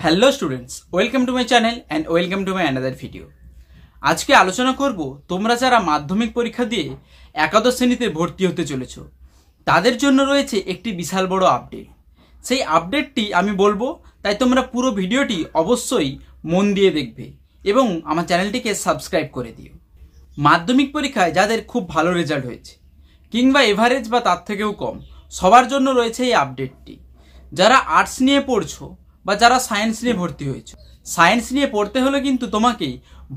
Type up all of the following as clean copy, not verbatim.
Hello students, welcome to my channel and welcome to my another video. আজকে আলোচনা করব তোমরা যারা মাধ্যমিক পরীক্ষা দিয়ে একাদশ শ্রেণীতে ভর্তি হতে চলেছ তাদের জন্য রয়েছে একটি বিশাল বড় আপডেট। সেই আপডেটটি আমি বলবো, তাই তোমরা পুরো ভিডিওটি অবশ্যই মন দিয়ে দেখবে এবং আমার চ্যানেলটিকে সাবস্ক্রাইব করে দিও। মাধ্যমিক পরীক্ষায় যাদের খুব ভালো রেজাল্ট হয়েছে কিংবা এভারেজ বা তার থেকেও কম, সবার জন্য রয়েছে এই আপডেটটি। যারা আর্টস নিয়ে পড়ছো বা যারা সায়েন্স নিয়ে ভর্তি হয়েছে, সায়েন্স নিয়ে পড়তে হলে কিন্তু তোমাকে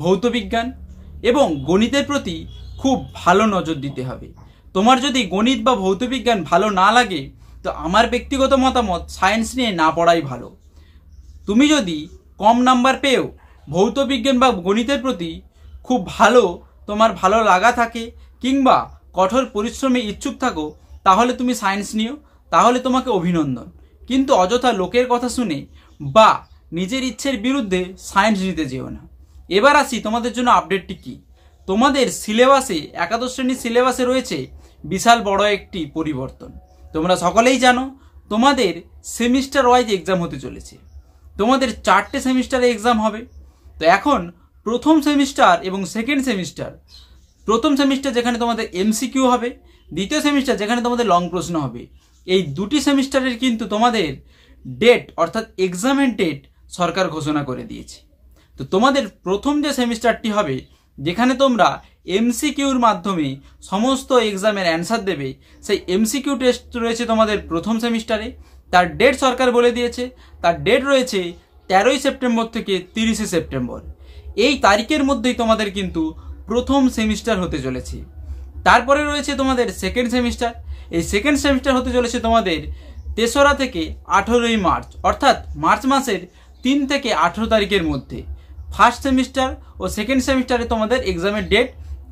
ভৌতবিজ্ঞান এবং গণিতের প্রতি খুব ভালো নজর দিতে হবে। তোমার যদি গণিত বা ভৌতবিজ্ঞান ভালো না লাগে তো আমার ব্যক্তিগত মতামত সায়েন্স নিয়ে না পড়াই ভালো। তুমি যদি কম নাম্বার পেয়েও ভৌতবিজ্ঞান বা গণিতের প্রতি খুব তোমার ভালো লাগা থাকে কিংবা কঠোর পরিশ্রমে ইচ্ছুক থাকো, তাহলে তুমি সায়েন্স নিও, তাহলে তোমাকে অভিনন্দন। কিন্তু অযথা লোকের কথা শুনে বা নিজের ইচ্ছের বিরুদ্ধে সায়েন্স নিতে যেও না। এবার আসি তোমাদের জন্য আপডেটটি কি। তোমাদের সিলেবাসে, একাদশ শ্রেণীর সিলেবাসে রয়েছে বিশাল বড় একটি পরিবর্তন। তোমরা সকলেই জানো তোমাদের সেমিস্টার ওয়াইজ এক্সাম হতে চলেছে। তোমাদের 4টে সেমিস্টারে এক্সাম হবে। তো এখন প্রথম সেমিস্টার এবং সেকেন্ড সেমিস্টার, প্রথম সেমিস্টার যেখানে তোমাদের এমসিকিউ হবে, দ্বিতীয় সেমিস্টার যেখানে তোমাদের লং প্রশ্ন হবে, এই দুটি সেমিস্টারের কিন্তু তোমাদের ডেট অর্থাৎ এক্সামের ডেট সরকার ঘোষণা করে দিয়েছে। তো তোমাদের প্রথম যে সেমিস্টারটি হবে, যেখানে তোমরা এমসিকিউর মাধ্যমে সমস্ত এক্সামের অ্যান্সার দেবে, সেই এমসিকিউ টেস্ট রয়েছে তোমাদের প্রথম সেমিস্টারে। তার ডেট সরকার বলে দিয়েছে, তার ডেট রয়েছে 13ই সেপ্টেম্বর থেকে 30শে সেপ্টেম্বর। এই তারিখের মধ্যেই তোমাদের কিন্তু প্রথম সেমিস্টার হতে চলেছে। তারপরে রয়েছে তোমাদের সেকেন্ড সেমিস্টার। এই সেকেন্ড সেমিস্টার হতে চলেছে তোমাদের 3রা থেকে 18ই মার্চ, অর্থাৎ মার্চ মাসের 3 থেকে 18 তারিখের মধ্যে। ফার্স্ট সেমিস্টার ও সেকেন্ড সেমিস্টারে তোমাদের এক্সামের ডেট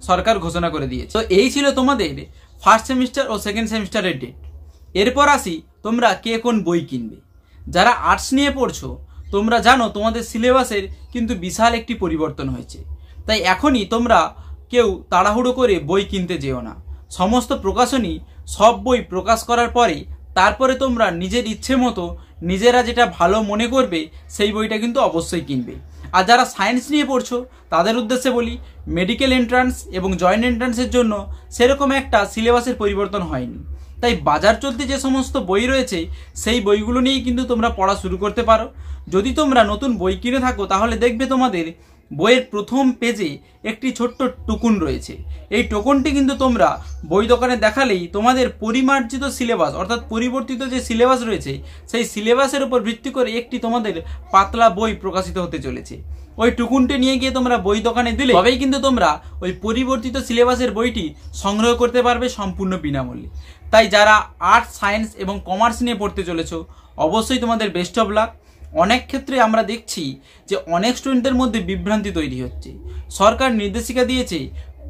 সরকার ঘোষণা করে দিয়েছে। তো এই ছিল তোমাদের ফার্স্ট সেমিস্টার ও সেকেন্ড সেমিস্টারের ডেট। এরপর আসি তোমরা কে কোন বই কিনবে। যারা আর্টস নিয়ে পড়ছো তোমরা জানো তোমাদের সিলেবাসের কিন্তু বিশাল একটি পরিবর্তন হয়েছে। তাই এখনই তোমরা কেউ তাড়াহুড়ো করে বই কিনতে যেও না। সমস্ত প্রকাশনী সব বই প্রকাশ করার পরে তারপরে তোমরা নিজের ইচ্ছে মতো নিজেরা যেটা ভালো মনে করবে সেই বইটা কিন্তু অবশ্যই কিনবে। আর যারা সায়েন্স নিয়ে পড়ছো তাদের উদ্দেশ্যে বলি, মেডিকেল এন্ট্রান্স এবং জয়েন্ট এন্ট্রান্সের জন্য সেরকম একটা সিলেবাসের পরিবর্তন হয়নি। তাই বাজার চলতি যে সমস্ত বই রয়েছে সেই বইগুলো নিয়েই কিন্তু তোমরা পড়া শুরু করতে পারো। যদি তোমরা নতুন বই কিনে থাকো তাহলে দেখবে তোমাদের বইয়ের প্রথম পেজে একটি ছোট্ট টোকন রয়েছে। এই টোকনটি কিন্তু তোমরা বই দোকানে দেখালেই তোমাদের পরিমার্জিত সিলেবাস অর্থাৎ পরিবর্তিত যে সিলেবাস রয়েছে সেই সিলেবাসের উপর ভিত্তি করে একটি তোমাদের পাতলা বই প্রকাশিত হতে চলেছে। ওই টুকুনটি নিয়ে গিয়ে তোমরা বই দোকানে দিলে তবেই কিন্তু তোমরা ওই পরিবর্তিত সিলেবাসের বইটি সংগ্রহ করতে পারবে সম্পূর্ণ বিনামূল্যে। তাই যারা আর্টস, সায়েন্স এবং কমার্স নিয়ে পড়তে চলেছো অবশ্যই তোমাদের বেস্ট অফ লাক। অনেক ক্ষেত্রে আমরা দেখছি যে অনেক স্টুডেন্টদের মধ্যে বিভ্রান্তি তৈরি হচ্ছে। সরকার নির্দেশিকা দিয়েছে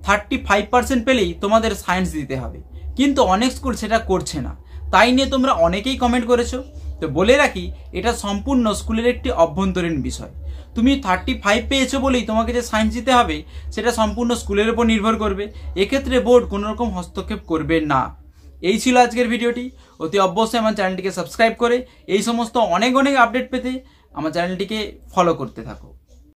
35% পেলেই তোমাদের সায়েন্স দিতে হবে, কিন্তু অনেক স্কুল সেটা করছে না। তাই নিয়ে তোমরা অনেকেই কমেন্ট করেছো। তো বলে রাখি, এটা সম্পূর্ণ স্কুলের একটি অভ্যন্তরীণ বিষয়। তুমি 35 পেয়েছো বলেই তোমাকে যে সায়েন্স দিতে হবে সেটা সম্পূর্ণ স্কুলের উপর নির্ভর করবে। এক্ষেত্রে বোর্ড কোনো রকম হস্তক্ষেপ করবে না। এই ছিল আজকের ভিডিওটি। অতি অবশ্যই আমার চ্যানেলটিকে সাবস্ক্রাইব করে এই সমস্ত অনেক আপডেট পেতে আমার চ্যানেলটিকে ফলো করতে থাকো।